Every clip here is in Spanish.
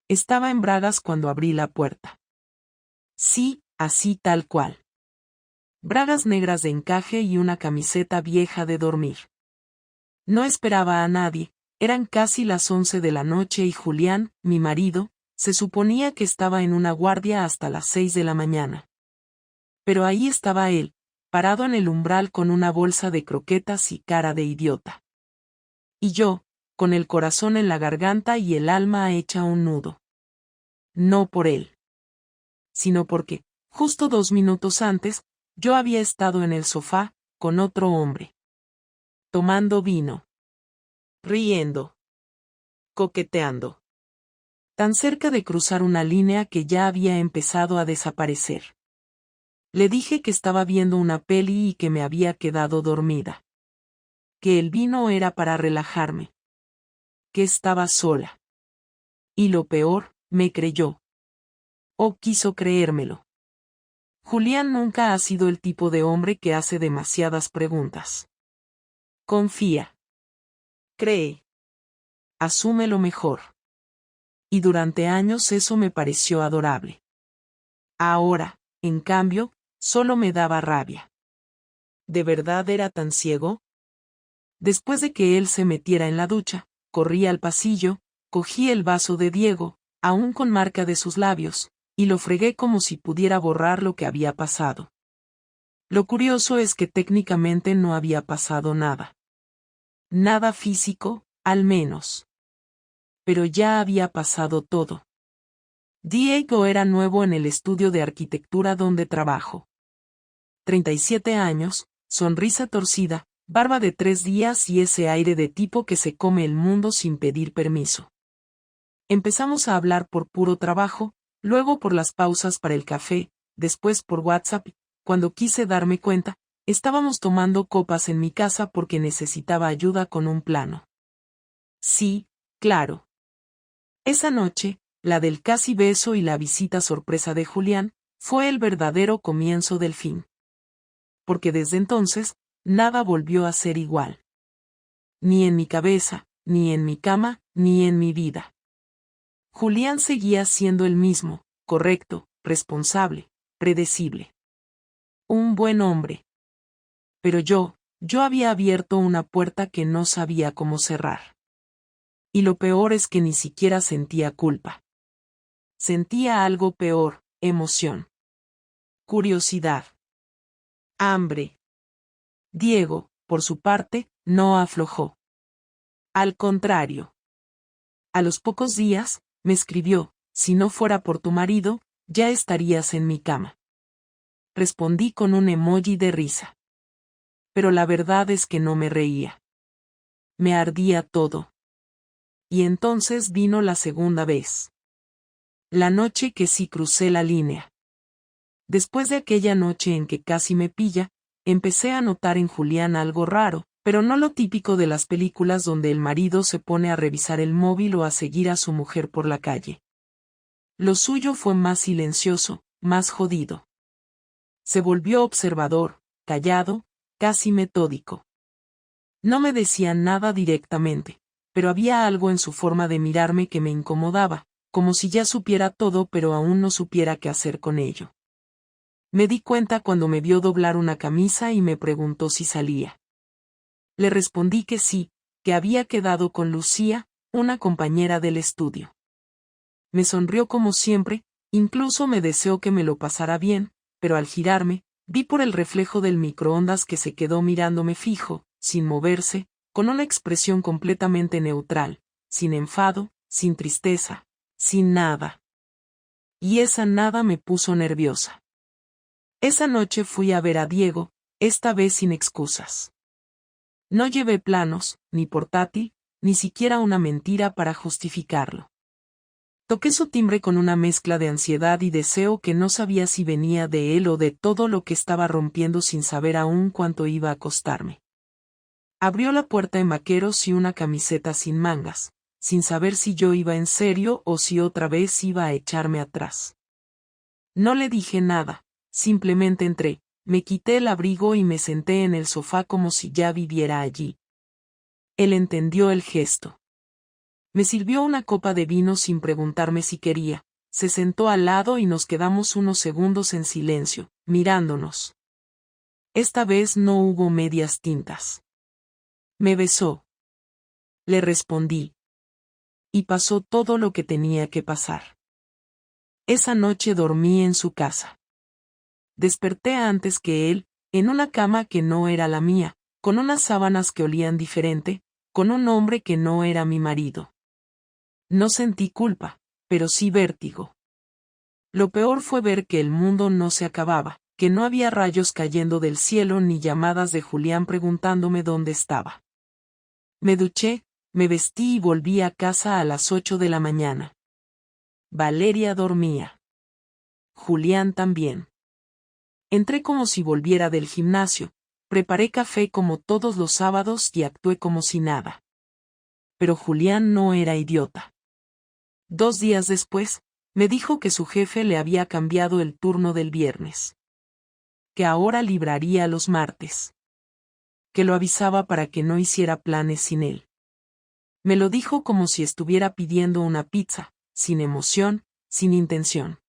Estaba en bragas cuando abrí la puerta. Sí, así tal cual. Bragas negras de encaje y una camiseta vieja de dormir. No esperaba a nadie, eran casi las 11 de la noche y Julián, mi marido, se suponía que estaba en una guardia hasta las 6 de la mañana. Pero ahí estaba él, parado en el umbral con una bolsa de croquetas y cara de idiota. Y yo, con el corazón en la garganta y el alma hecha un nudo. No por él, sino porque, justo 2 minutos antes, yo había estado en el sofá, con otro hombre. Tomando vino. Riendo. Coqueteando. Tan cerca de cruzar una línea que ya había empezado a desaparecer. Le dije que estaba viendo una peli y que me había quedado dormida. Que el vino era para relajarme. Que estaba sola. Y lo peor, me creyó. O quiso creérmelo. Julián nunca ha sido el tipo de hombre que hace demasiadas preguntas. Confía. Cree. Asume lo mejor. Y durante años eso me pareció adorable. Ahora, en cambio, solo me daba rabia. ¿De verdad era tan ciego? Después de que él se metiera en la ducha, corrí al pasillo, cogí el vaso de Diego, aún con marca de sus labios, y lo fregué como si pudiera borrar lo que había pasado. Lo curioso es que técnicamente no había pasado nada. Nada físico, al menos. Pero ya había pasado todo. Diego era nuevo en el estudio de arquitectura donde trabajo. 37 años, sonrisa torcida, barba de 3 días y ese aire de tipo que se come el mundo sin pedir permiso. Empezamos a hablar por puro trabajo, luego por las pausas para el café, después por WhatsApp. Cuando quise darme cuenta, estábamos tomando copas en mi casa porque necesitaba ayuda con un plano. Sí, claro. Esa noche, la del casi beso y la visita sorpresa de Julián, fue el verdadero comienzo del fin. Porque desde entonces, nada volvió a ser igual. Ni en mi cabeza, ni en mi cama, ni en mi vida. Julián seguía siendo el mismo, correcto, responsable, predecible. Un buen hombre. Pero yo había abierto una puerta que no sabía cómo cerrar. Y lo peor es que ni siquiera sentía culpa. Sentía algo peor, emoción. Curiosidad. Hambre. Diego, por su parte, no aflojó. Al contrario. A los pocos días, me escribió, si no fuera por tu marido, ya estarías en mi cama. Respondí con un emoji de risa. Pero la verdad es que no me reía. Me ardía todo. Y entonces vino la segunda vez. La noche que sí crucé la línea. Después de aquella noche en que casi me pilla, empecé a notar en Julián algo raro, pero no lo típico de las películas donde el marido se pone a revisar el móvil o a seguir a su mujer por la calle. Lo suyo fue más silencioso, más jodido. Se volvió observador, callado, casi metódico. No me decía nada directamente, pero había algo en su forma de mirarme que me incomodaba, como si ya supiera todo pero aún no supiera qué hacer con ello. Me di cuenta cuando me vio doblar una camisa y me preguntó si salía. Le respondí que sí, que había quedado con Lucía, una compañera del estudio. Me sonrió como siempre, incluso me deseó que me lo pasara bien, pero al girarme, vi por el reflejo del microondas que se quedó mirándome fijo, sin moverse, con una expresión completamente neutral, sin enfado, sin tristeza, sin nada. Y esa nada me puso nerviosa. Esa noche fui a ver a Diego, esta vez sin excusas. No llevé planos, ni portátil, ni siquiera una mentira para justificarlo. Toqué su timbre con una mezcla de ansiedad y deseo que no sabía si venía de él o de todo lo que estaba rompiendo sin saber aún cuánto iba a costarme. Abrió la puerta en vaqueros y una camiseta sin mangas, sin saber si yo iba en serio o si otra vez iba a echarme atrás. No le dije nada, simplemente entré, me quité el abrigo y me senté en el sofá como si ya viviera allí. Él entendió el gesto. Me sirvió una copa de vino sin preguntarme si quería, se sentó al lado y nos quedamos unos segundos en silencio, mirándonos. Esta vez no hubo medias tintas. Me besó. Le respondí. Y pasó todo lo que tenía que pasar. Esa noche dormí en su casa. Desperté antes que él, en una cama que no era la mía, con unas sábanas que olían diferente, con un hombre que no era mi marido. No sentí culpa, pero sí vértigo. Lo peor fue ver que el mundo no se acababa, que no había rayos cayendo del cielo ni llamadas de Julián preguntándome dónde estaba. Me duché, me vestí y volví a casa a las 8 de la mañana. Valeria dormía. Julián también. Entré como si volviera del gimnasio, preparé café como todos los sábados y actué como si nada. Pero Julián no era idiota. 2 días después, me dijo que su jefe le había cambiado el turno del viernes. Que ahora libraría los martes. Que lo avisaba para que no hiciera planes sin él. Me lo dijo como si estuviera pidiendo una pizza, sin emoción, sin intención.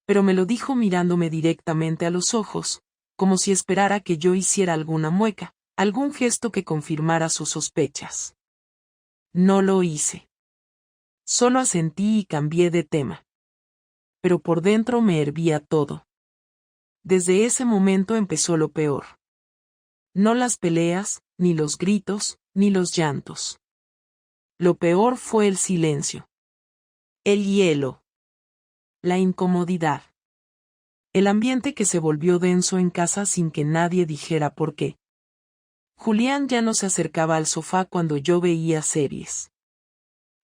Pero me lo dijo mirándome directamente a los ojos, como si esperara que yo hiciera alguna mueca, algún gesto que confirmara sus sospechas. No lo hice. Solo asentí y cambié de tema. Pero por dentro me hervía todo. Desde ese momento empezó lo peor. No las peleas, ni los gritos, ni los llantos. Lo peor fue el silencio. El hielo. La incomodidad. El ambiente que se volvió denso en casa sin que nadie dijera por qué. Julián ya no se acercaba al sofá cuando yo veía series.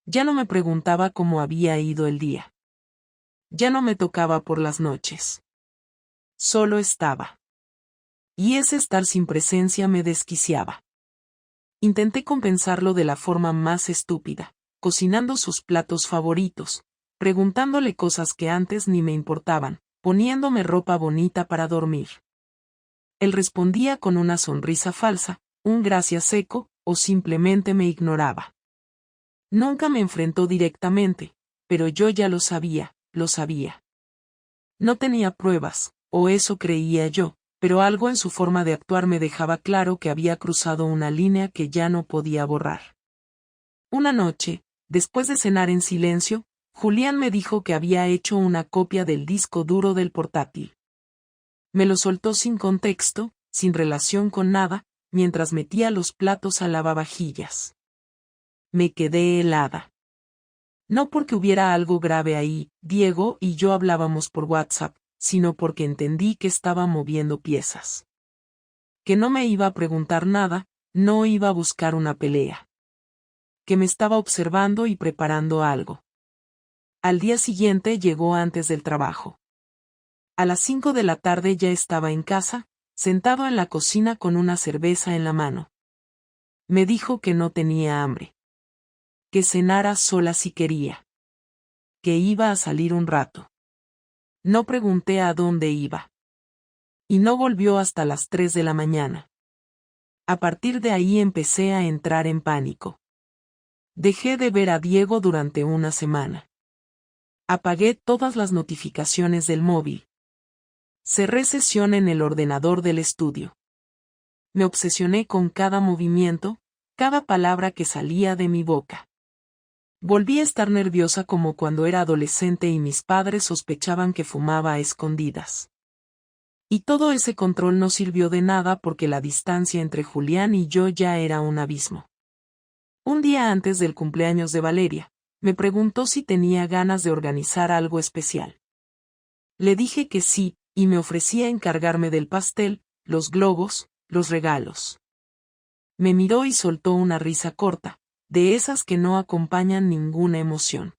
Ya no me preguntaba cómo había ido el día. Ya no me tocaba por las noches. Solo estaba. Y ese estar sin presencia me desquiciaba. Intenté compensarlo de la forma más estúpida, cocinando sus platos favoritos, preguntándole cosas que antes ni me importaban, poniéndome ropa bonita para dormir. Él respondía con una sonrisa falsa, un gracias seco, o simplemente me ignoraba. Nunca me enfrentó directamente, pero yo ya lo sabía, lo sabía. No tenía pruebas, o eso creía yo, pero algo en su forma de actuar me dejaba claro que había cruzado una línea que ya no podía borrar. Una noche, después de cenar en silencio, Julián me dijo que había hecho una copia del disco duro del portátil. Me lo soltó sin contexto, sin relación con nada, mientras metía los platos al lavavajillas. Me quedé helada. No porque hubiera algo grave ahí, Diego y yo hablábamos por WhatsApp, sino porque entendí que estaba moviendo piezas. Que no me iba a preguntar nada, no iba a buscar una pelea. Que me estaba observando y preparando algo. Al día siguiente llegó antes del trabajo. A las 5 de la tarde ya estaba en casa, sentado en la cocina con una cerveza en la mano. Me dijo que no tenía hambre. Que cenara sola si quería. Que iba a salir un rato. No pregunté a dónde iba. Y no volvió hasta las 3 de la mañana. A partir de ahí empecé a entrar en pánico. Dejé de ver a Diego durante una semana. Apagué todas las notificaciones del móvil. Cerré sesión en el ordenador del estudio. Me obsesioné con cada movimiento, cada palabra que salía de mi boca. Volví a estar nerviosa como cuando era adolescente y mis padres sospechaban que fumaba a escondidas. Y todo ese control no sirvió de nada porque la distancia entre Julián y yo ya era un abismo. Un día antes del cumpleaños de Valeria, me preguntó si tenía ganas de organizar algo especial. Le dije que sí, y me ofrecía encargarme del pastel, los globos, los regalos. Me miró y soltó una risa corta, de esas que no acompañan ninguna emoción.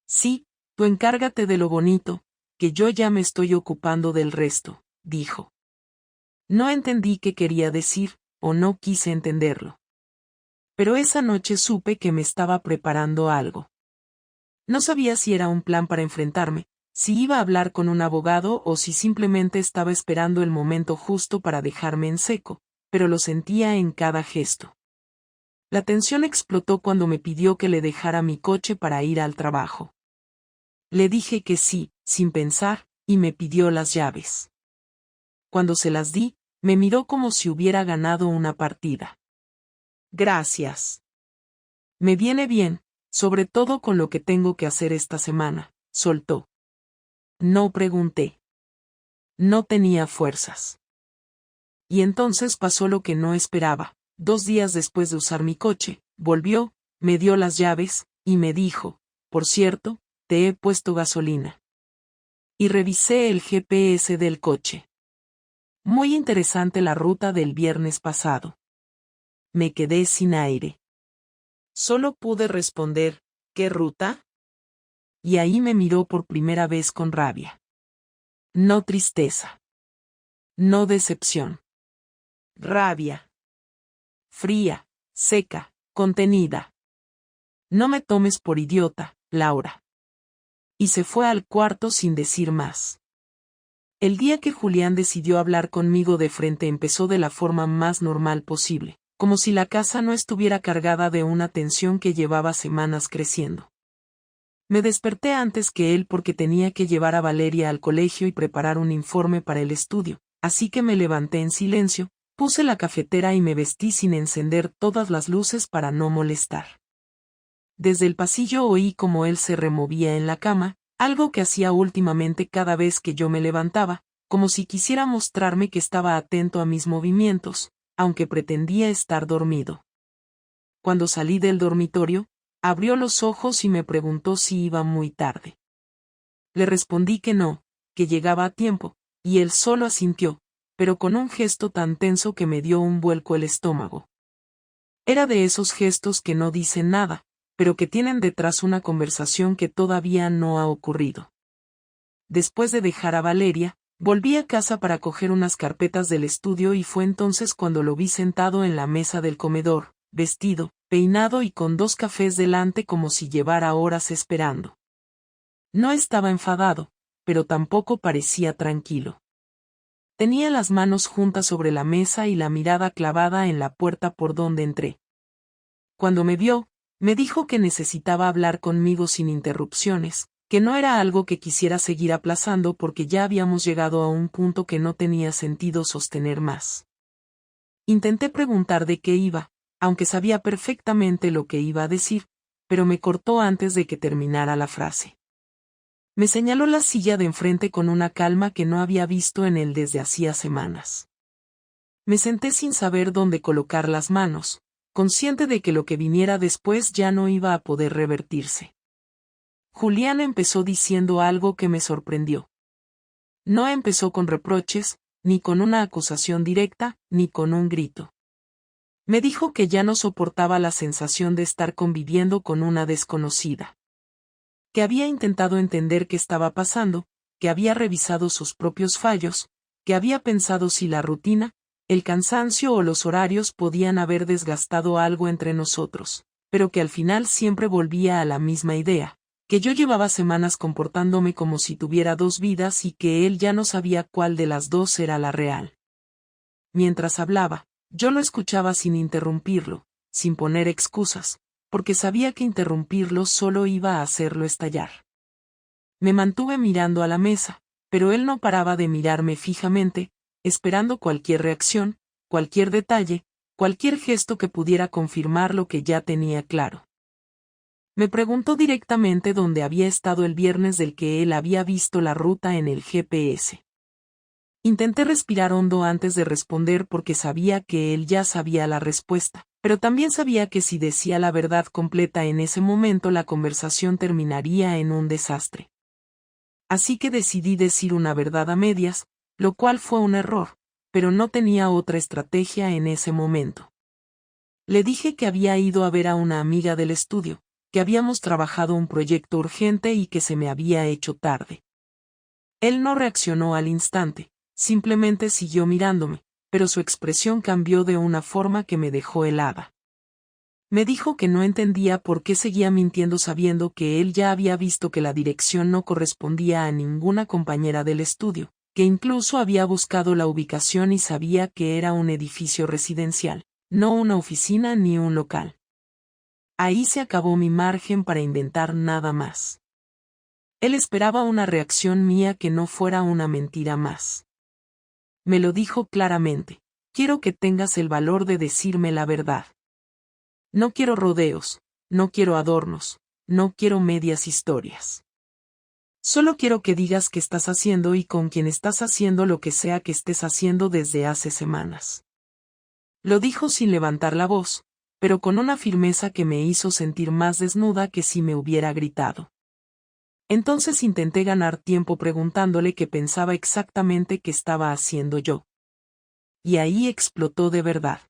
Sí, tú encárgate de lo bonito, que yo ya me estoy ocupando del resto, dijo. No entendí qué quería decir, o no quise entenderlo. Pero esa noche supe que me estaba preparando algo. No sabía si era un plan para enfrentarme, si iba a hablar con un abogado o si simplemente estaba esperando el momento justo para dejarme en seco, pero lo sentía en cada gesto. La tensión explotó cuando me pidió que le dejara mi coche para ir al trabajo. Le dije que sí, sin pensar, y me pidió las llaves. Cuando se las di, me miró como si hubiera ganado una partida. Gracias. Me viene bien, sobre todo con lo que tengo que hacer esta semana, soltó. No pregunté. No tenía fuerzas. Y entonces pasó lo que no esperaba. 2 días después de usar mi coche, volvió, me dio las llaves, y me dijo, por cierto, te he puesto gasolina. Y revisé el GPS del coche. Muy interesante la ruta del viernes pasado. Me quedé sin aire. Solo pude responder, ¿qué ruta? Y ahí me miró por primera vez con rabia. No tristeza. No decepción. Rabia. Fría, seca, contenida. No me tomes por idiota, Laura. Y se fue al cuarto sin decir más. El día que Julián decidió hablar conmigo de frente empezó de la forma más normal posible, como si la casa no estuviera cargada de una tensión que llevaba semanas creciendo. Me desperté antes que él porque tenía que llevar a Valeria al colegio y preparar un informe para el estudio, así que me levanté en silencio, puse la cafetera y me vestí sin encender todas las luces para no molestar. Desde el pasillo oí cómo él se removía en la cama, algo que hacía últimamente cada vez que yo me levantaba, como si quisiera mostrarme que estaba atento a mis movimientos, aunque pretendía estar dormido. Cuando salí del dormitorio, abrió los ojos y me preguntó si iba muy tarde. Le respondí que no, que llegaba a tiempo, y él solo asintió, pero con un gesto tan tenso que me dio un vuelco el estómago. Era de esos gestos que no dicen nada, pero que tienen detrás una conversación que todavía no ha ocurrido. Después de dejar a Valeria, volví a casa para coger unas carpetas del estudio y fue entonces cuando lo vi sentado en la mesa del comedor, vestido, peinado y con 2 cafés delante como si llevara horas esperando. No estaba enfadado, pero tampoco parecía tranquilo. Tenía las manos juntas sobre la mesa y la mirada clavada en la puerta por donde entré. Cuando me vio, me dijo que necesitaba hablar conmigo sin interrupciones, que no era algo que quisiera seguir aplazando porque ya habíamos llegado a un punto que no tenía sentido sostener más. Intenté preguntar de qué iba, aunque sabía perfectamente lo que iba a decir, pero me cortó antes de que terminara la frase. Me señaló la silla de enfrente con una calma que no había visto en él desde hacía semanas. Me senté sin saber dónde colocar las manos, consciente de que lo que viniera después ya no iba a poder revertirse. Julián empezó diciendo algo que me sorprendió. No empezó con reproches, ni con una acusación directa, ni con un grito. Me dijo que ya no soportaba la sensación de estar conviviendo con una desconocida. Que había intentado entender qué estaba pasando, que había revisado sus propios fallos, que había pensado si la rutina, el cansancio o los horarios podían haber desgastado algo entre nosotros, pero que al final siempre volvía a la misma idea, que yo llevaba semanas comportándome como si tuviera 2 vidas y que él ya no sabía cuál de las 2 era la real. Mientras hablaba, yo lo escuchaba sin interrumpirlo, sin poner excusas, porque sabía que interrumpirlo solo iba a hacerlo estallar. Me mantuve mirando a la mesa, pero él no paraba de mirarme fijamente, esperando cualquier reacción, cualquier detalle, cualquier gesto que pudiera confirmar lo que ya tenía claro. Me preguntó directamente dónde había estado el viernes del que él había visto la ruta en el GPS. Intenté respirar hondo antes de responder porque sabía que él ya sabía la respuesta, pero también sabía que si decía la verdad completa en ese momento la conversación terminaría en un desastre. Así que decidí decir una verdad a medias, lo cual fue un error, pero no tenía otra estrategia en ese momento. Le dije que había ido a ver a una amiga del estudio, que habíamos trabajado un proyecto urgente y que se me había hecho tarde. Él no reaccionó al instante, simplemente siguió mirándome, pero su expresión cambió de una forma que me dejó helada. Me dijo que no entendía por qué seguía mintiendo sabiendo que él ya había visto que la dirección no correspondía a ninguna compañera del estudio, que incluso había buscado la ubicación y sabía que era un edificio residencial, no una oficina ni un local. Ahí se acabó mi margen para inventar nada más. Él esperaba una reacción mía que no fuera una mentira más. Me lo dijo claramente: quiero que tengas el valor de decirme la verdad. No quiero rodeos, no quiero adornos, no quiero medias historias. Solo quiero que digas qué estás haciendo y con quién estás haciendo lo que sea que estés haciendo desde hace semanas. Lo dijo sin levantar la voz, pero con una firmeza que me hizo sentir más desnuda que si me hubiera gritado. Entonces intenté ganar tiempo preguntándole qué pensaba exactamente que estaba haciendo yo. Y ahí explotó de verdad.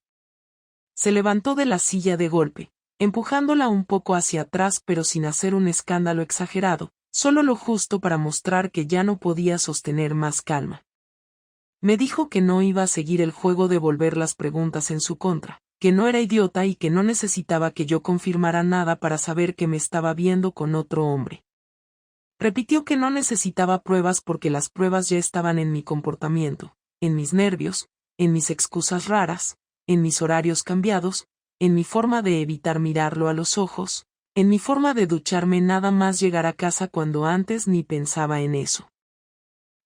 Se levantó de la silla de golpe, empujándola un poco hacia atrás pero sin hacer un escándalo exagerado, solo lo justo para mostrar que ya no podía sostener más calma. Me dijo que no iba a seguir el juego de volver las preguntas en su contra, que no era idiota y que no necesitaba que yo confirmara nada para saber que me estaba viendo con otro hombre. Repitió que no necesitaba pruebas porque las pruebas ya estaban en mi comportamiento, en mis nervios, en mis excusas raras, en mis horarios cambiados, en mi forma de evitar mirarlo a los ojos, en mi forma de ducharme nada más llegar a casa cuando antes ni pensaba en eso.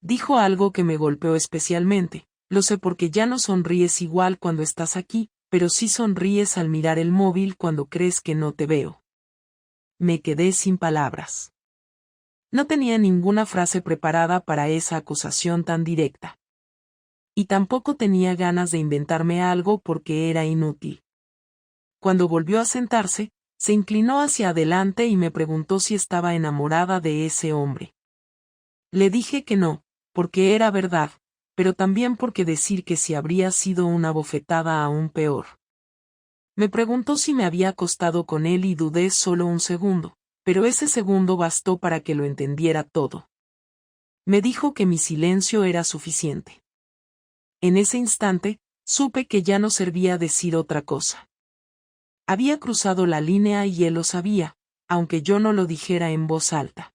Dijo algo que me golpeó especialmente: lo sé porque ya no sonríes igual cuando estás aquí, pero sí sonríes al mirar el móvil cuando crees que no te veo. Me quedé sin palabras. No tenía ninguna frase preparada para esa acusación tan directa. Y tampoco tenía ganas de inventarme algo porque era inútil. Cuando volvió a sentarse, se inclinó hacia adelante y me preguntó si estaba enamorada de ese hombre. Le dije que no, porque era verdad, pero también porque decir que sí habría sido una bofetada aún peor. Me preguntó si me había acostado con él y dudé solo un segundo, pero ese segundo bastó para que lo entendiera todo. Me dijo que mi silencio era suficiente. En ese instante, supe que ya no servía decir otra cosa. Había cruzado la línea y él lo sabía, aunque yo no lo dijera en voz alta.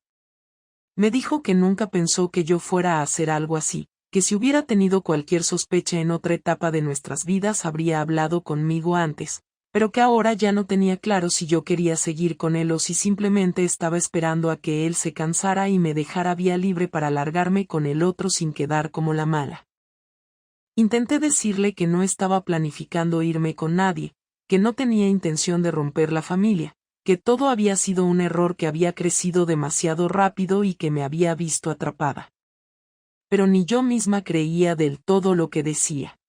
Me dijo que nunca pensó que yo fuera a hacer algo así, que si hubiera tenido cualquier sospecha en otra etapa de nuestras vidas habría hablado conmigo antes, pero que ahora ya no tenía claro si yo quería seguir con él o si simplemente estaba esperando a que él se cansara y me dejara vía libre para largarme con el otro sin quedar como la mala. Intenté decirle que no estaba planificando irme con nadie, que no tenía intención de romper la familia, que todo había sido un error que había crecido demasiado rápido y que me había visto atrapada. Pero ni yo misma creía del todo lo que decía.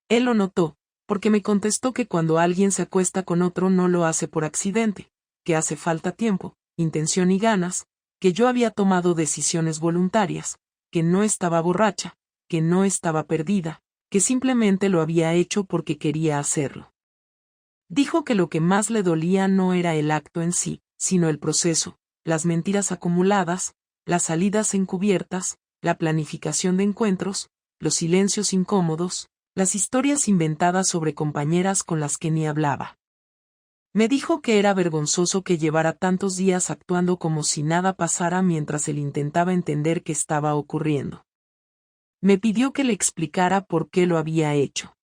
Él lo notó, porque me contestó que cuando alguien se acuesta con otro no lo hace por accidente, que hace falta tiempo, intención y ganas, que yo había tomado decisiones voluntarias, que no estaba borracha, que no estaba perdida, que simplemente lo había hecho porque quería hacerlo. Dijo que lo que más le dolía no era el acto en sí, sino el proceso, las mentiras acumuladas, las salidas encubiertas, la planificación de encuentros, los silencios incómodos, las historias inventadas sobre compañeras con las que ni hablaba. Me dijo que era vergonzoso que llevara tantos días actuando como si nada pasara mientras él intentaba entender qué estaba ocurriendo. Me pidió que le explicara por qué lo había hecho.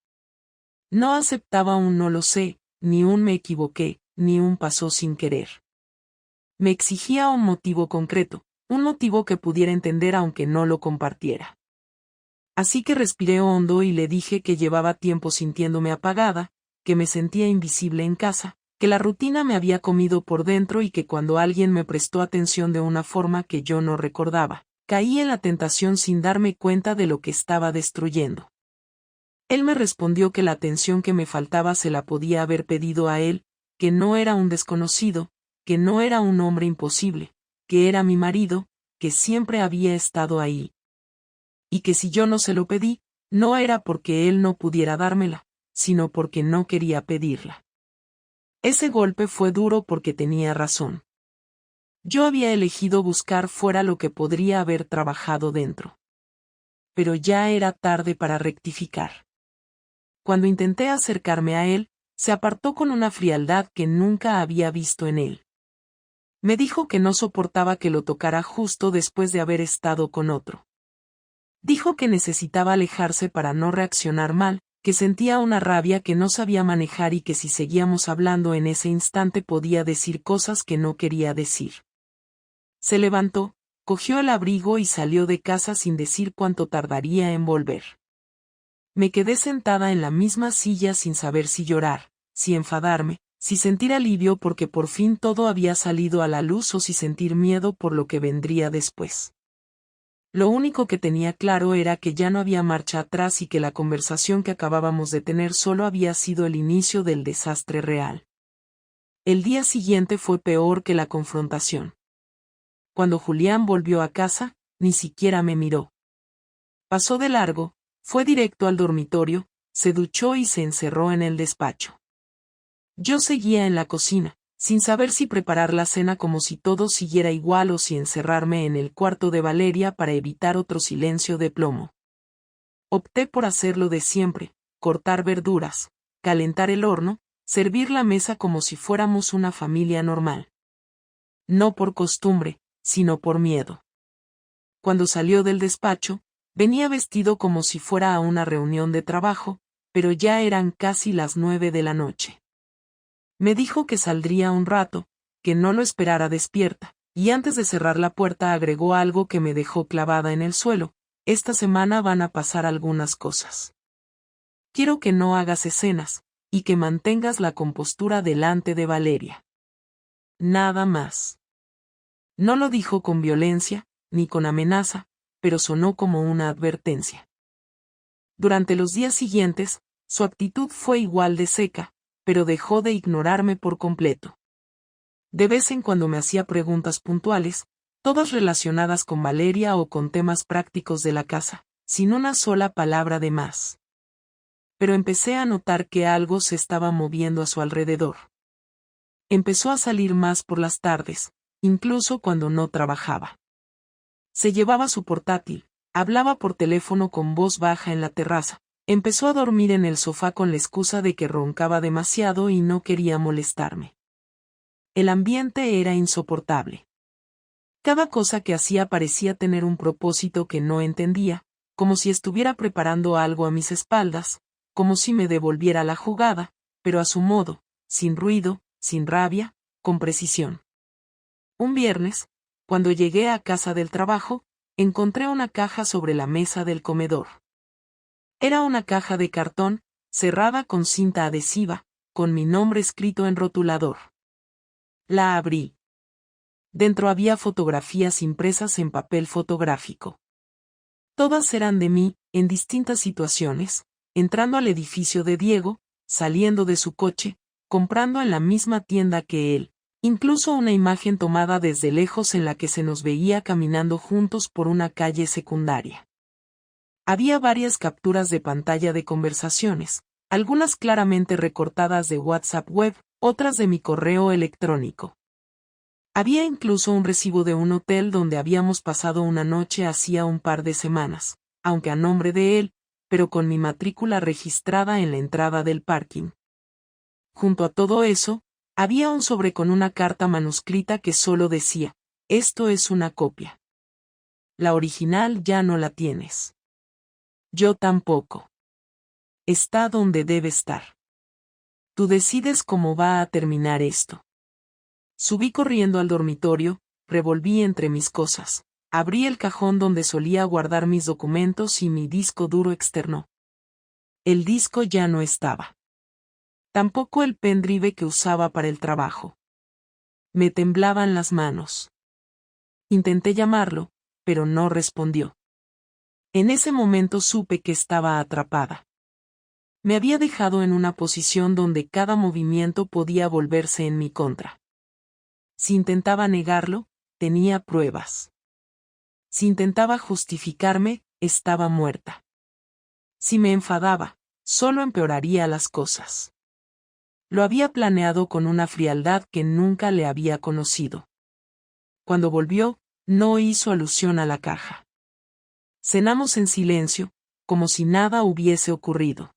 No aceptaba un no lo sé, ni un me equivoqué, ni un pasó sin querer. Me exigía un motivo concreto, un motivo que pudiera entender aunque no lo compartiera. Así que respiré hondo y le dije que llevaba tiempo sintiéndome apagada, que me sentía invisible en casa, que la rutina me había comido por dentro y que cuando alguien me prestó atención de una forma que yo no recordaba, caí en la tentación sin darme cuenta de lo que estaba destruyendo. Él me respondió que la atención que me faltaba se la podía haber pedido a él, que no era un desconocido, que no era un hombre imposible, que era mi marido, que siempre había estado ahí. Y que si yo no se lo pedí, no era porque él no pudiera dármela, sino porque no quería pedirla. Ese golpe fue duro porque tenía razón. Yo había elegido buscar fuera lo que podría haber trabajado dentro. Pero ya era tarde para rectificar. Cuando intenté acercarme a él, se apartó con una frialdad que nunca había visto en él. Me dijo que no soportaba que lo tocara justo después de haber estado con otro. Dijo que necesitaba alejarse para no reaccionar mal, que sentía una rabia que no sabía manejar y que si seguíamos hablando en ese instante podía decir cosas que no quería decir. Se levantó, cogió el abrigo y salió de casa sin decir cuánto tardaría en volver. Me quedé sentada en la misma silla sin saber si llorar, si enfadarme, si sentir alivio porque por fin todo había salido a la luz o si sentir miedo por lo que vendría después. Lo único que tenía claro era que ya no había marcha atrás y que la conversación que acabábamos de tener solo había sido el inicio del desastre real. El día siguiente fue peor que la confrontación. Cuando Julián volvió a casa, ni siquiera me miró. Pasó de largo, fue directo al dormitorio, se duchó y se encerró en el despacho. Yo seguía en la cocina, sin saber si preparar la cena como si todo siguiera igual o si encerrarme en el cuarto de Valeria para evitar otro silencio de plomo. Opté por hacerlo de siempre, cortar verduras, calentar el horno, servir la mesa como si fuéramos una familia normal. No por costumbre, sino por miedo. Cuando salió del despacho, venía vestido como si fuera a una reunión de trabajo, pero ya eran casi las 9 de la noche. Me dijo que saldría un rato, que no lo esperara despierta, y antes de cerrar la puerta agregó algo que me dejó clavada en el suelo: esta semana van a pasar algunas cosas. Quiero que no hagas escenas, y que mantengas la compostura delante de Valeria. Nada más. No lo dijo con violencia, ni con amenaza, pero sonó como una advertencia. Durante los días siguientes, su actitud fue igual de seca, pero dejó de ignorarme por completo. De vez en cuando me hacía preguntas puntuales, todas relacionadas con Valeria o con temas prácticos de la casa, sin una sola palabra de más. Pero empecé a notar que algo se estaba moviendo a su alrededor. Empezó a salir más por las tardes, incluso cuando no trabajaba. Se llevaba su portátil, hablaba por teléfono con voz baja en la terraza. Empezó a dormir en el sofá con la excusa de que roncaba demasiado y no quería molestarme. El ambiente era insoportable. Cada cosa que hacía parecía tener un propósito que no entendía, como si estuviera preparando algo a mis espaldas, como si me devolviera la jugada, pero a su modo, sin ruido, sin rabia, con precisión. Un viernes, cuando llegué a casa del trabajo, encontré una caja sobre la mesa del comedor. Era una caja de cartón, cerrada con cinta adhesiva, con mi nombre escrito en rotulador. La abrí. Dentro había fotografías impresas en papel fotográfico. Todas eran de mí, en distintas situaciones, entrando al edificio de Diego, saliendo de su coche, comprando en la misma tienda que él, incluso una imagen tomada desde lejos en la que se nos veía caminando juntos por una calle secundaria. Había varias capturas de pantalla de conversaciones, algunas claramente recortadas de WhatsApp web, otras de mi correo electrónico. Había incluso un recibo de un hotel donde habíamos pasado una noche hacía un par de semanas, aunque a nombre de él, pero con mi matrícula registrada en la entrada del parking. Junto a todo eso, había un sobre con una carta manuscrita que solo decía: esto es una copia. La original ya no la tienes. Yo tampoco. Está donde debe estar. Tú decides cómo va a terminar esto. Subí corriendo al dormitorio, revolví entre mis cosas, abrí el cajón donde solía guardar mis documentos y mi disco duro externo. El disco ya no estaba. Tampoco el pendrive que usaba para el trabajo. Me temblaban las manos. Intenté llamarlo, pero no respondió. En ese momento supe que estaba atrapada. Me había dejado en una posición donde cada movimiento podía volverse en mi contra. Si intentaba negarlo, tenía pruebas. Si intentaba justificarme, estaba muerta. Si me enfadaba, solo empeoraría las cosas. Lo había planeado con una frialdad que nunca le había conocido. Cuando volvió, no hizo alusión a la caja. Cenamos en silencio, como si nada hubiese ocurrido.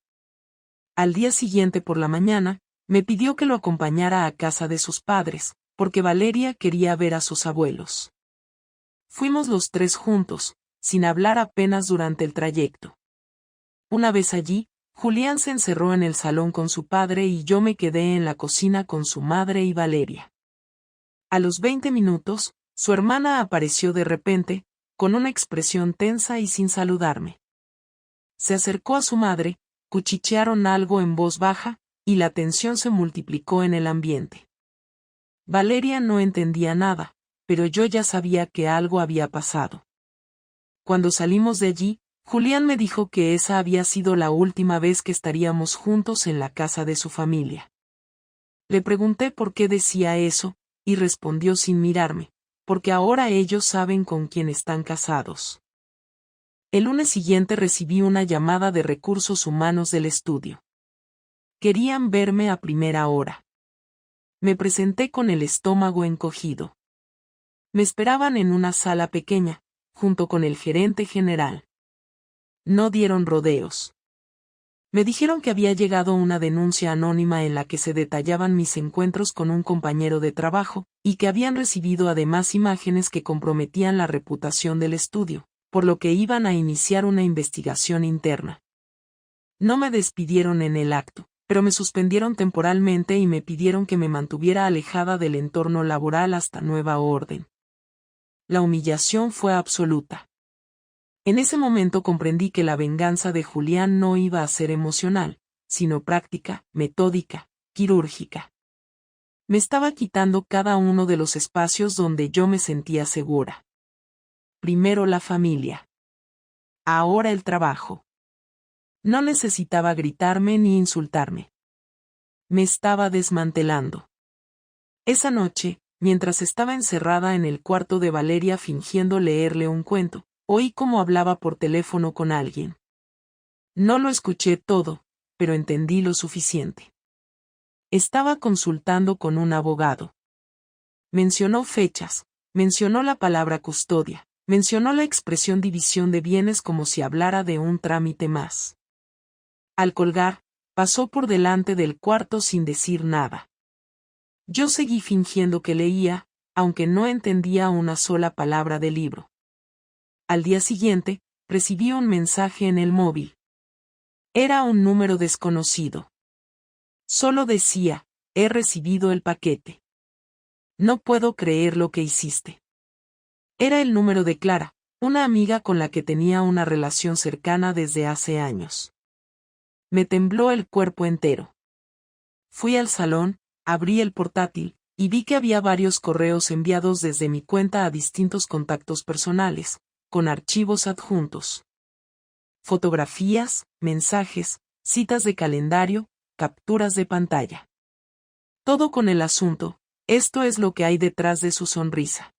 Al día siguiente por la mañana, me pidió que lo acompañara a casa de sus padres, porque Valeria quería ver a sus abuelos. Fuimos los tres juntos, sin hablar apenas durante el trayecto. Una vez allí, Julián se encerró en el salón con su padre y yo me quedé en la cocina con su madre y Valeria. A los 20 minutos, su hermana apareció de repente, con una expresión tensa y sin saludarme. Se acercó a su madre, cuchichearon algo en voz baja, y la tensión se multiplicó en el ambiente. Valeria no entendía nada, pero yo ya sabía que algo había pasado. Cuando salimos de allí, Julián me dijo que esa había sido la última vez que estaríamos juntos en la casa de su familia. Le pregunté por qué decía eso, y respondió sin mirarme, porque ahora ellos saben con quién están casados. El lunes siguiente recibí una llamada de recursos humanos del estudio. Querían verme a primera hora. Me presenté con el estómago encogido. Me esperaban en una sala pequeña, junto con el gerente general. No dieron rodeos. Me dijeron que había llegado una denuncia anónima en la que se detallaban mis encuentros con un compañero de trabajo, y que habían recibido además imágenes que comprometían la reputación del estudio, por lo que iban a iniciar una investigación interna. No me despidieron en el acto, pero me suspendieron temporalmente y me pidieron que me mantuviera alejada del entorno laboral hasta nueva orden. La humillación fue absoluta. En ese momento comprendí que la venganza de Julián no iba a ser emocional, sino práctica, metódica, quirúrgica. Me estaba quitando cada uno de los espacios donde yo me sentía segura. Primero la familia. Ahora el trabajo. No necesitaba gritarme ni insultarme. Me estaba desmantelando. Esa noche, mientras estaba encerrada en el cuarto de Valeria fingiendo leerle un cuento, oí cómo hablaba por teléfono con alguien. No lo escuché todo, pero entendí lo suficiente. Estaba consultando con un abogado. Mencionó fechas, mencionó la palabra custodia, mencionó la expresión división de bienes como si hablara de un trámite más. Al colgar, pasó por delante del cuarto sin decir nada. Yo seguí fingiendo que leía, aunque no entendía una sola palabra del libro. Al día siguiente, recibí un mensaje en el móvil. Era un número desconocido. Solo decía, he recibido el paquete. No puedo creer lo que hiciste. Era el número de Clara, una amiga con la que tenía una relación cercana desde hace años. Me tembló el cuerpo entero. Fui al salón, abrí el portátil, y vi que había varios correos enviados desde mi cuenta a distintos contactos personales, con archivos adjuntos. Fotografías, mensajes, citas de calendario, capturas de pantalla. Todo con el asunto, esto es lo que hay detrás de su sonrisa.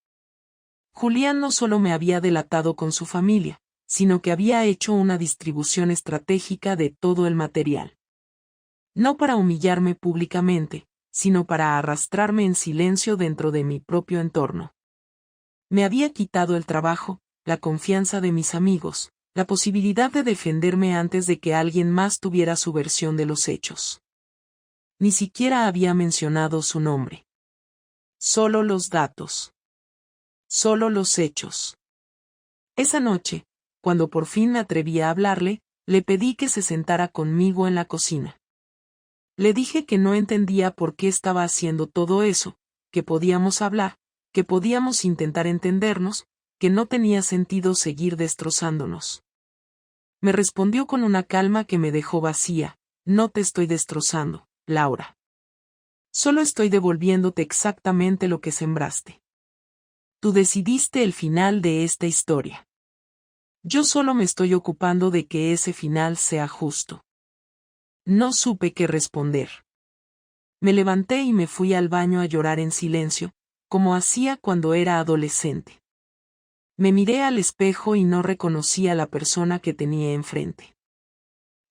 Julián no solo me había delatado con su familia, sino que había hecho una distribución estratégica de todo el material. No para humillarme públicamente, sino para arrastrarme en silencio dentro de mi propio entorno. Me había quitado el trabajo, la confianza de mis amigos, la posibilidad de defenderme antes de que alguien más tuviera su versión de los hechos. Ni siquiera había mencionado su nombre. Solo los datos. Solo los hechos. Esa noche, cuando por fin me atreví a hablarle, le pedí que se sentara conmigo en la cocina. Le dije que no entendía por qué estaba haciendo todo eso, que podíamos hablar, que podíamos intentar entendernos, que no tenía sentido seguir destrozándonos. Me respondió con una calma que me dejó vacía, no te estoy destrozando, Laura. Solo estoy devolviéndote exactamente lo que sembraste. Tú decidiste el final de esta historia. Yo solo me estoy ocupando de que ese final sea justo. No supe qué responder. Me levanté y me fui al baño a llorar en silencio, como hacía cuando era adolescente. Me miré al espejo y no reconocí a la persona que tenía enfrente.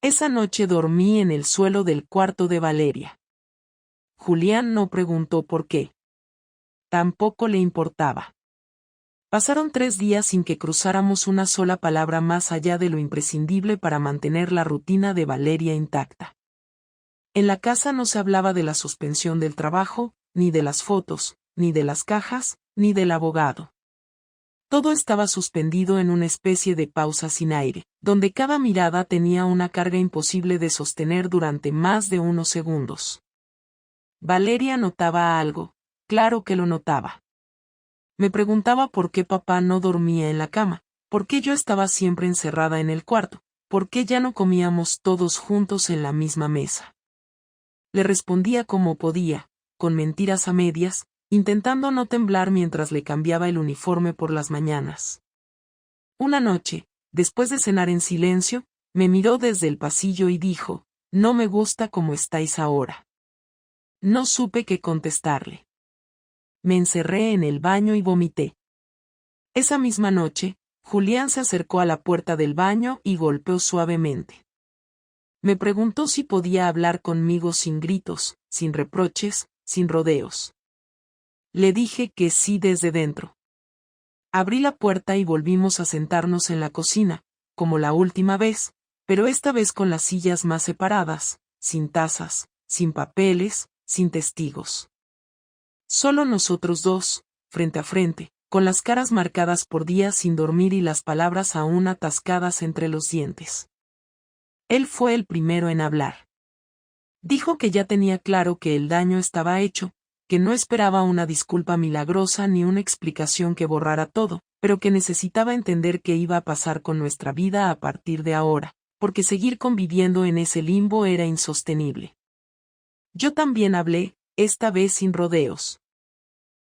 Esa noche dormí en el suelo del cuarto de Valeria. Julián no preguntó por qué. Tampoco le importaba. Pasaron 3 días sin que cruzáramos una sola palabra más allá de lo imprescindible para mantener la rutina de Valeria intacta. En la casa no se hablaba de la suspensión del trabajo, ni de las fotos, ni de las cajas, ni del abogado. Todo estaba suspendido en una especie de pausa sin aire, donde cada mirada tenía una carga imposible de sostener durante más de unos segundos. Valeria notaba algo, claro que lo notaba. Me preguntaba por qué papá no dormía en la cama, por qué yo estaba siempre encerrada en el cuarto, por qué ya no comíamos todos juntos en la misma mesa. Le respondía como podía, con mentiras a medias, intentando no temblar mientras le cambiaba el uniforme por las mañanas. Una noche, después de cenar en silencio, me miró desde el pasillo y dijo, «No me gusta cómo estáis ahora». No supe qué contestarle. Me encerré en el baño y vomité. Esa misma noche, Julián se acercó a la puerta del baño y golpeó suavemente. Me preguntó si podía hablar conmigo sin gritos, sin reproches, sin rodeos. Le dije que sí desde dentro. Abrí la puerta y volvimos a sentarnos en la cocina, como la última vez, pero esta vez con las sillas más separadas, sin tazas, sin papeles, sin testigos. Solo nosotros dos, frente a frente, con las caras marcadas por días sin dormir y las palabras aún atascadas entre los dientes. Él fue el primero en hablar. Dijo que ya tenía claro que el daño estaba hecho, que no esperaba una disculpa milagrosa ni una explicación que borrara todo, pero que necesitaba entender qué iba a pasar con nuestra vida a partir de ahora, porque seguir conviviendo en ese limbo era insostenible. Yo también hablé, esta vez sin rodeos.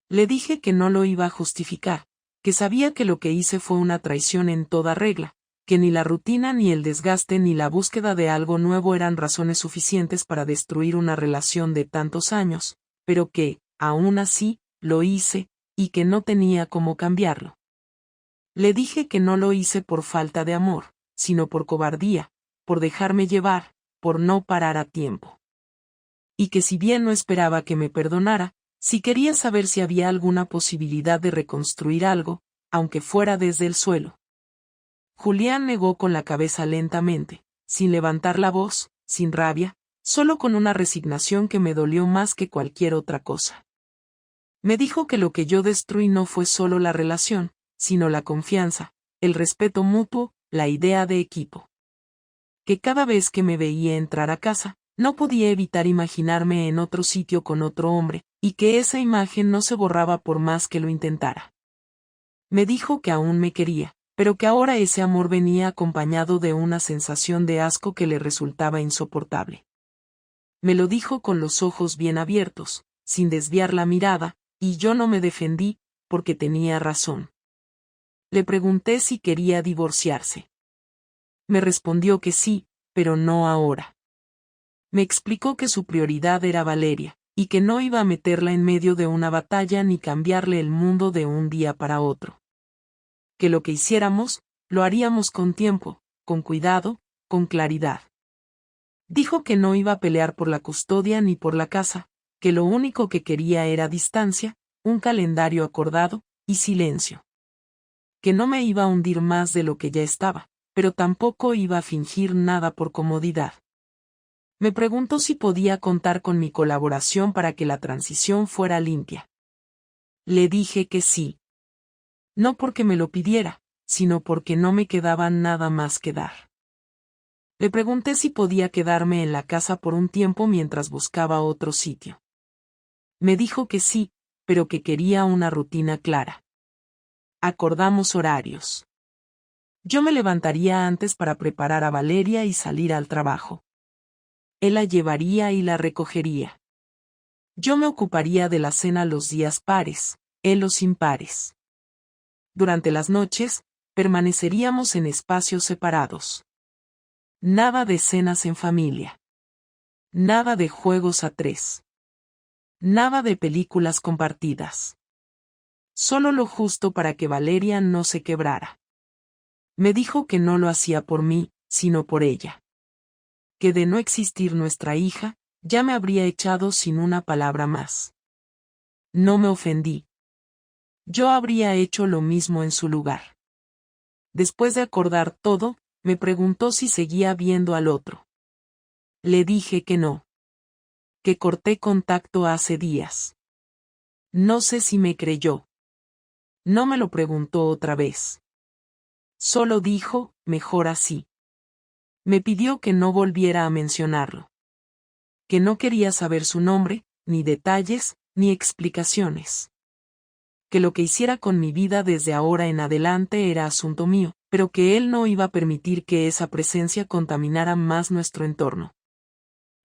Le dije que no lo iba a justificar, que sabía que lo que hice fue una traición en toda regla, que ni la rutina ni el desgaste ni la búsqueda de algo nuevo eran razones suficientes para destruir una relación de tantos años, pero que, aún así, lo hice, y que no tenía cómo cambiarlo. Le dije que no lo hice por falta de amor, sino por cobardía, por dejarme llevar, por no parar a tiempo. Y que si bien no esperaba que me perdonara, sí quería saber si había alguna posibilidad de reconstruir algo, aunque fuera desde el suelo. Julián negó con la cabeza lentamente, sin levantar la voz, sin rabia, solo con una resignación que me dolió más que cualquier otra cosa. Me dijo que lo que yo destruí no fue solo la relación, sino la confianza, el respeto mutuo, la idea de equipo. Que cada vez que me veía entrar a casa, no podía evitar imaginarme en otro sitio con otro hombre, y que esa imagen no se borraba por más que lo intentara. Me dijo que aún me quería, pero que ahora ese amor venía acompañado de una sensación de asco que le resultaba insoportable. Me lo dijo con los ojos bien abiertos, sin desviar la mirada, y yo no me defendí, porque tenía razón. Le pregunté si quería divorciarse. Me respondió que sí, pero no ahora. Me explicó que su prioridad era Valeria, y que no iba a meterla en medio de una batalla ni cambiarle el mundo de un día para otro. Que lo que hiciéramos, lo haríamos con tiempo, con cuidado, con claridad. Dijo que no iba a pelear por la custodia ni por la casa, que lo único que quería era distancia, un calendario acordado, y silencio. Que no me iba a hundir más de lo que ya estaba, pero tampoco iba a fingir nada por comodidad. Me preguntó si podía contar con mi colaboración para que la transición fuera limpia. Le dije que sí. No porque me lo pidiera, sino porque no me quedaba nada más que dar. Le pregunté si podía quedarme en la casa por un tiempo mientras buscaba otro sitio. Me dijo que sí, pero que quería una rutina clara. Acordamos horarios. Yo me levantaría antes para preparar a Valeria y salir al trabajo. Él la llevaría y la recogería. Yo me ocuparía de la cena los días pares, él los impares. Durante las noches, permaneceríamos en espacios separados. Nada de cenas en familia. Nada de juegos a tres. Nada de películas compartidas. Solo lo justo para que Valeria no se quebrara. Me dijo que no lo hacía por mí, sino por ella. Que de no existir nuestra hija, ya me habría echado sin una palabra más. No me ofendí. Yo habría hecho lo mismo en su lugar. Después de acordar todo, me preguntó si seguía viendo al otro. Le dije que no. Que corté contacto hace días. No sé si me creyó. No me lo preguntó otra vez. Solo dijo, mejor así. Me pidió que no volviera a mencionarlo. Que no quería saber su nombre, ni detalles, ni explicaciones. Que lo que hiciera con mi vida desde ahora en adelante era asunto mío, pero que él no iba a permitir que esa presencia contaminara más nuestro entorno.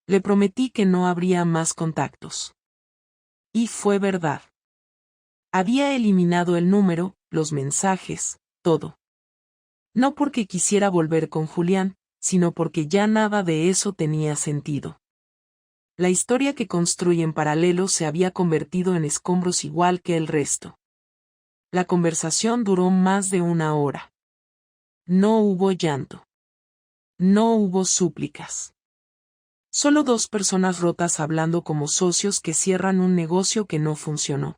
Le prometí que no habría más contactos. Y fue verdad. Había eliminado el número, los mensajes, todo. No porque quisiera volver con Julián, sino porque ya nada de eso tenía sentido. La historia que construí en paralelo se había convertido en escombros igual que el resto. La conversación duró más de 1 hora. No hubo llanto. No hubo súplicas. Solo 2 personas rotas hablando como socios que cierran un negocio que no funcionó.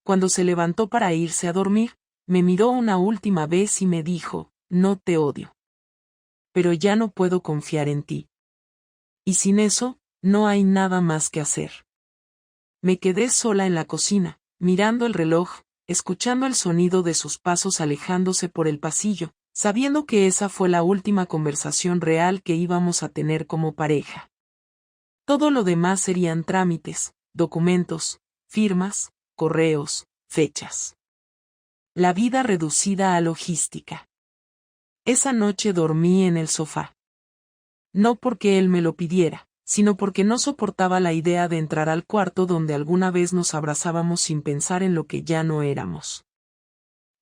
Cuando se levantó para irse a dormir, me miró una última vez y me dijo, no te odio. Pero ya no puedo confiar en ti. Y sin eso, no hay nada más que hacer. Me quedé sola en la cocina, mirando el reloj, escuchando el sonido de sus pasos alejándose por el pasillo, sabiendo que esa fue la última conversación real que íbamos a tener como pareja. Todo lo demás serían trámites, documentos, firmas, correos, fechas. La vida reducida a logística. Esa noche dormí en el sofá. No porque él me lo pidiera, sino porque no soportaba la idea de entrar al cuarto donde alguna vez nos abrazábamos sin pensar en lo que ya no éramos.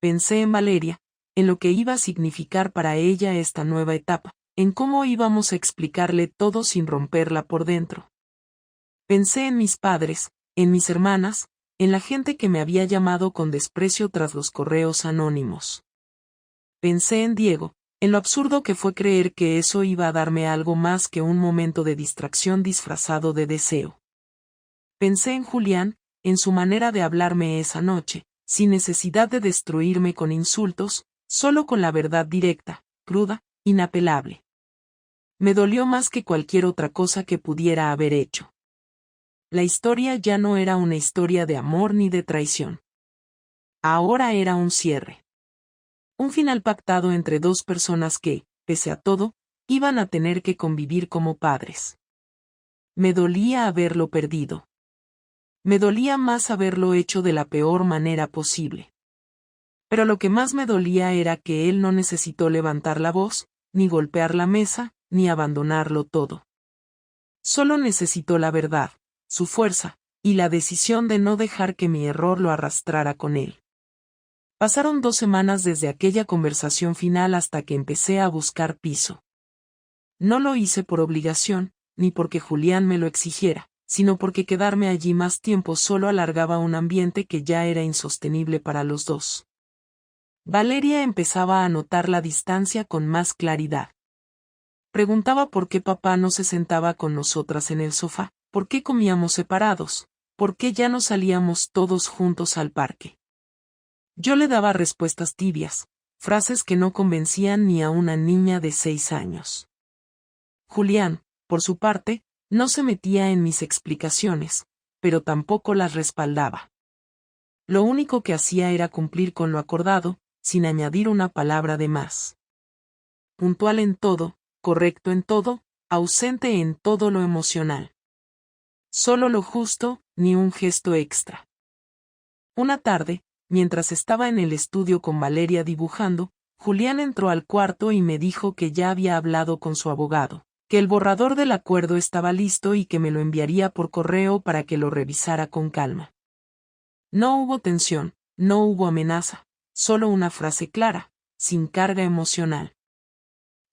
Pensé en Valeria, en lo que iba a significar para ella esta nueva etapa, en cómo íbamos a explicarle todo sin romperla por dentro. Pensé en mis padres, en mis hermanas, en la gente que me había llamado con desprecio tras los correos anónimos. Pensé en Diego, en lo absurdo que fue creer que eso iba a darme algo más que un momento de distracción disfrazado de deseo. Pensé en Julián, en su manera de hablarme esa noche, sin necesidad de destruirme con insultos, solo con la verdad directa, cruda, inapelable. Me dolió más que cualquier otra cosa que pudiera haber hecho. La historia ya no era una historia de amor ni de traición. Ahora era un cierre. Un final pactado entre 2 personas que, pese a todo, iban a tener que convivir como padres. Me dolía haberlo perdido. Me dolía más haberlo hecho de la peor manera posible. Pero lo que más me dolía era que él no necesitó levantar la voz, ni golpear la mesa, ni abandonarlo todo. Solo necesitó la verdad, su fuerza, y la decisión de no dejar que mi error lo arrastrara con él. Pasaron 2 semanas desde aquella conversación final hasta que empecé a buscar piso. No lo hice por obligación, ni porque Julián me lo exigiera, sino porque quedarme allí más tiempo solo alargaba un ambiente que ya era insostenible para los 2. Valeria empezaba a notar la distancia con más claridad. Preguntaba por qué papá no se sentaba con nosotras en el sofá, por qué comíamos separados, por qué ya no salíamos todos juntos al parque. Yo le daba respuestas tibias, frases que no convencían ni a una niña de 6 años. Julián, por su parte, no se metía en mis explicaciones, pero tampoco las respaldaba. Lo único que hacía era cumplir con lo acordado, sin añadir una palabra de más. Puntual en todo, correcto en todo, ausente en todo lo emocional. Solo lo justo, ni un gesto extra. Una tarde, mientras estaba en el estudio con Valeria dibujando, Julián entró al cuarto y me dijo que ya había hablado con su abogado, que el borrador del acuerdo estaba listo y que me lo enviaría por correo para que lo revisara con calma. No hubo tensión, no hubo amenaza, solo una frase clara, sin carga emocional.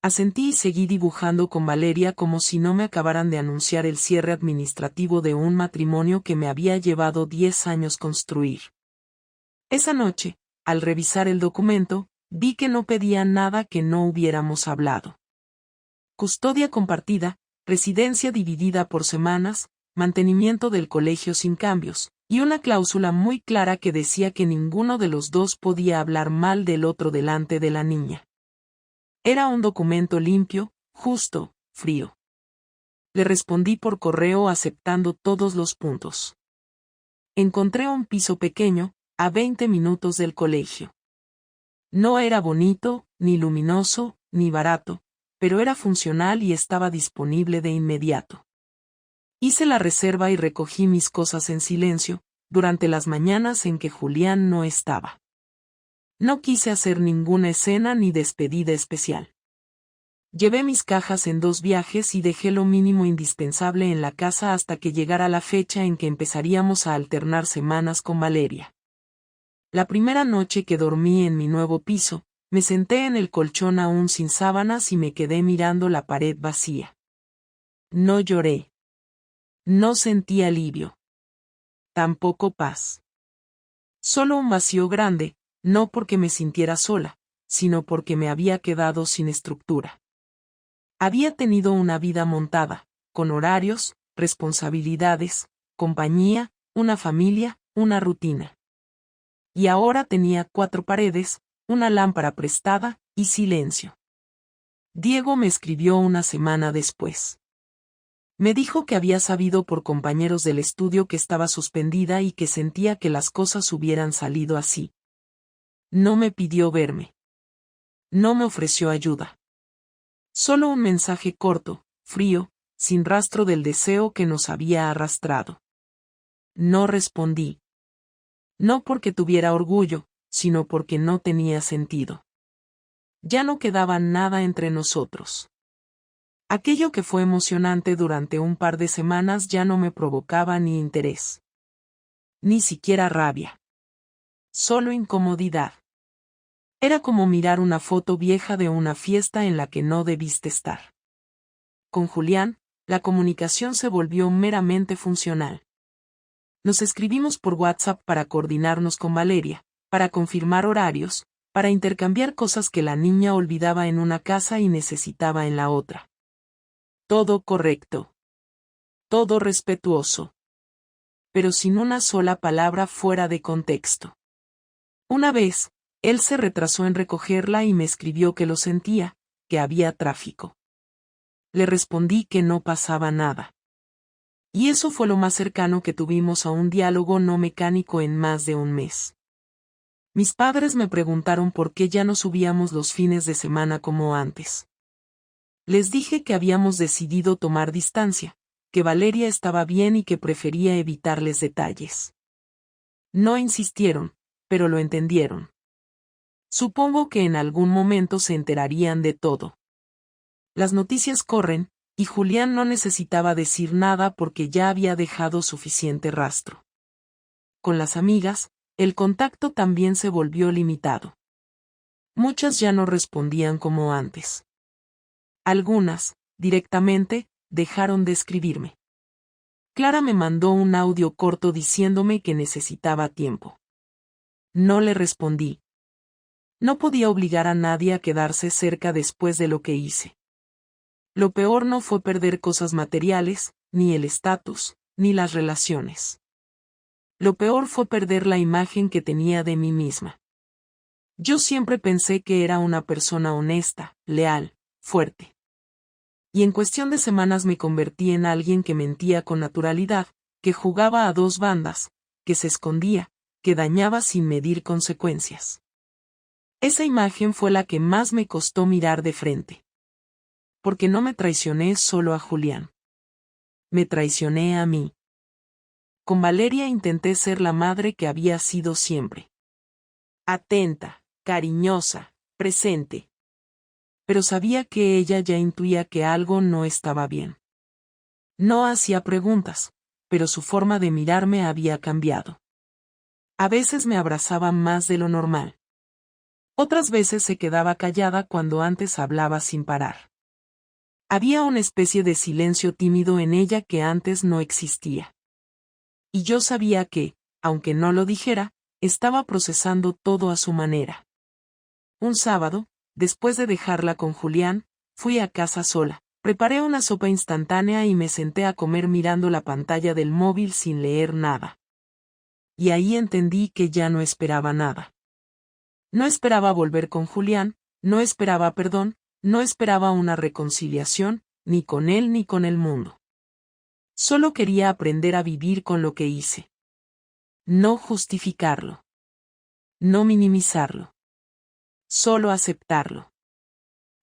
Asentí y seguí dibujando con Valeria como si no me acabaran de anunciar el cierre administrativo de un matrimonio que me había llevado 10 años construir. Esa noche, al revisar el documento, vi que no pedía nada que no hubiéramos hablado. Custodia compartida, residencia dividida por semanas, mantenimiento del colegio sin cambios, y una cláusula muy clara que decía que ninguno de los 2 podía hablar mal del otro delante de la niña. Era un documento limpio, justo, frío. Le respondí por correo aceptando todos los puntos. Encontré un piso pequeño, a 20 minutos del colegio. No era bonito, ni luminoso, ni barato, pero era funcional y estaba disponible de inmediato. Hice la reserva y recogí mis cosas en silencio, durante las mañanas en que Julián no estaba. No quise hacer ninguna escena ni despedida especial. Llevé mis cajas en 2 viajes y dejé lo mínimo indispensable en la casa hasta que llegara la fecha en que empezaríamos a alternar semanas con Valeria. La primera noche que dormí en mi nuevo piso, me senté en el colchón aún sin sábanas y me quedé mirando la pared vacía. No lloré. No sentí alivio. Tampoco paz. Solo un vacío grande, no porque me sintiera sola, sino porque me había quedado sin estructura. Había tenido una vida montada, con horarios, responsabilidades, compañía, una familia, una rutina. Y ahora tenía 4 paredes, una lámpara prestada, y silencio. Diego me escribió una semana después. Me dijo que había sabido por compañeros del estudio que estaba suspendida y que sentía que las cosas hubieran salido así. No me pidió verme. No me ofreció ayuda. Solo un mensaje corto, frío, sin rastro del deseo que nos había arrastrado. No respondí. No porque tuviera orgullo, sino porque no tenía sentido. Ya no quedaba nada entre nosotros. Aquello que fue emocionante durante un par de semanas ya no me provocaba ni interés. Ni siquiera rabia. Solo incomodidad. Era como mirar una foto vieja de una fiesta en la que no debiste estar. Con Julián, la comunicación se volvió meramente funcional. Nos escribimos por WhatsApp para coordinarnos con Valeria, para confirmar horarios, para intercambiar cosas que la niña olvidaba en una casa y necesitaba en la otra. Todo correcto. Todo respetuoso. Pero sin una sola palabra fuera de contexto. Una vez, él se retrasó en recogerla y me escribió que lo sentía, que había tráfico. Le respondí que no pasaba nada. Y eso fue lo más cercano que tuvimos a un diálogo no mecánico en más de un mes. Mis padres me preguntaron por qué ya no subíamos los fines de semana como antes. Les dije que habíamos decidido tomar distancia, que Valeria estaba bien y que prefería evitarles detalles. No insistieron, pero lo entendieron. Supongo que en algún momento se enterarían de todo. Las noticias corren, y Julián no necesitaba decir nada porque ya había dejado suficiente rastro. Con las amigas, el contacto también se volvió limitado. Muchas ya no respondían como antes. Algunas, directamente, dejaron de escribirme. Clara me mandó un audio corto diciéndome que necesitaba tiempo. No le respondí. No podía obligar a nadie a quedarse cerca después de lo que hice. Lo peor no fue perder cosas materiales, ni el estatus, ni las relaciones. Lo peor fue perder la imagen que tenía de mí misma. Yo siempre pensé que era una persona honesta, leal, fuerte. Y en cuestión de semanas me convertí en alguien que mentía con naturalidad, que jugaba a 2 bandas, que se escondía, que dañaba sin medir consecuencias. Esa imagen fue la que más me costó mirar de frente. Porque no me traicioné solo a Julián. Me traicioné a mí. Con Valeria intenté ser la madre que había sido siempre. Atenta, cariñosa, presente. Pero sabía que ella ya intuía que algo no estaba bien. No hacía preguntas, pero su forma de mirarme había cambiado. A veces me abrazaba más de lo normal. Otras veces se quedaba callada cuando antes hablaba sin parar. Había una especie de silencio tímido en ella que antes no existía. Y yo sabía que, aunque no lo dijera, estaba procesando todo a su manera. Un sábado, después de dejarla con Julián, fui a casa sola, preparé una sopa instantánea y me senté a comer mirando la pantalla del móvil sin leer nada. Y ahí entendí que ya no esperaba nada. No esperaba volver con Julián, no esperaba perdón, no esperaba una reconciliación, ni con él ni con el mundo. Solo quería aprender a vivir con lo que hice. No justificarlo. No minimizarlo. Solo aceptarlo.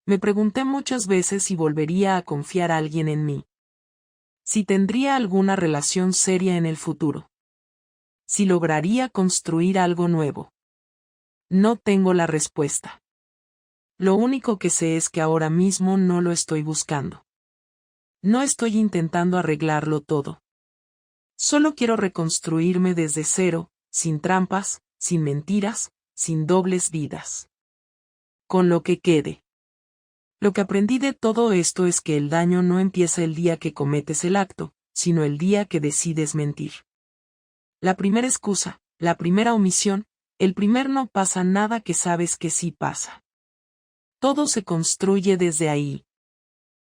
Me pregunté muchas veces si volvería a confiar a alguien en mí. Si tendría alguna relación seria en el futuro. Si lograría construir algo nuevo. No tengo la respuesta. Lo único que sé es que ahora mismo no lo estoy buscando. No estoy intentando arreglarlo todo. Solo quiero reconstruirme desde cero, sin trampas, sin mentiras, sin dobles vidas. Con lo que quede. Lo que aprendí de todo esto es que el daño no empieza el día que cometes el acto, sino el día que decides mentir. La primera excusa, la primera omisión, el primer no pasa nada que sabes que sí pasa. Todo se construye desde ahí.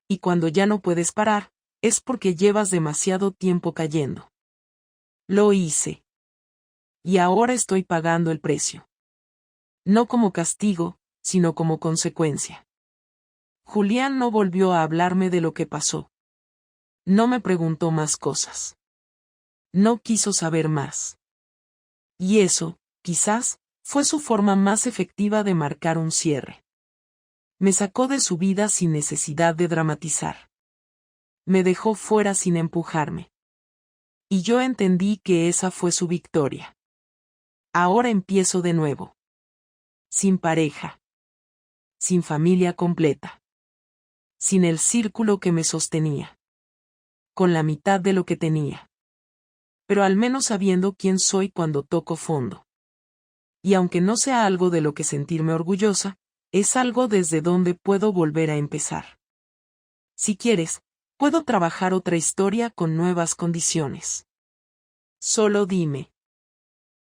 Y cuando ya no puedes parar, es porque llevas demasiado tiempo cayendo. Lo hice. Y ahora estoy pagando el precio. No como castigo, sino como consecuencia. Julián no volvió a hablarme de lo que pasó. No me preguntó más cosas. No quiso saber más. Y eso, quizás, fue su forma más efectiva de marcar un cierre. Me sacó de su vida sin necesidad de dramatizar. Me dejó fuera sin empujarme. Y yo entendí que esa fue su victoria. Ahora empiezo de nuevo. Sin pareja. Sin familia completa. Sin el círculo que me sostenía. Con la mitad de lo que tenía. Pero al menos sabiendo quién soy cuando toco fondo. Y aunque no sea algo de lo que sentirme orgullosa, es algo desde donde puedo volver a empezar. Si quieres, puedo trabajar otra historia con nuevas condiciones. Solo dime.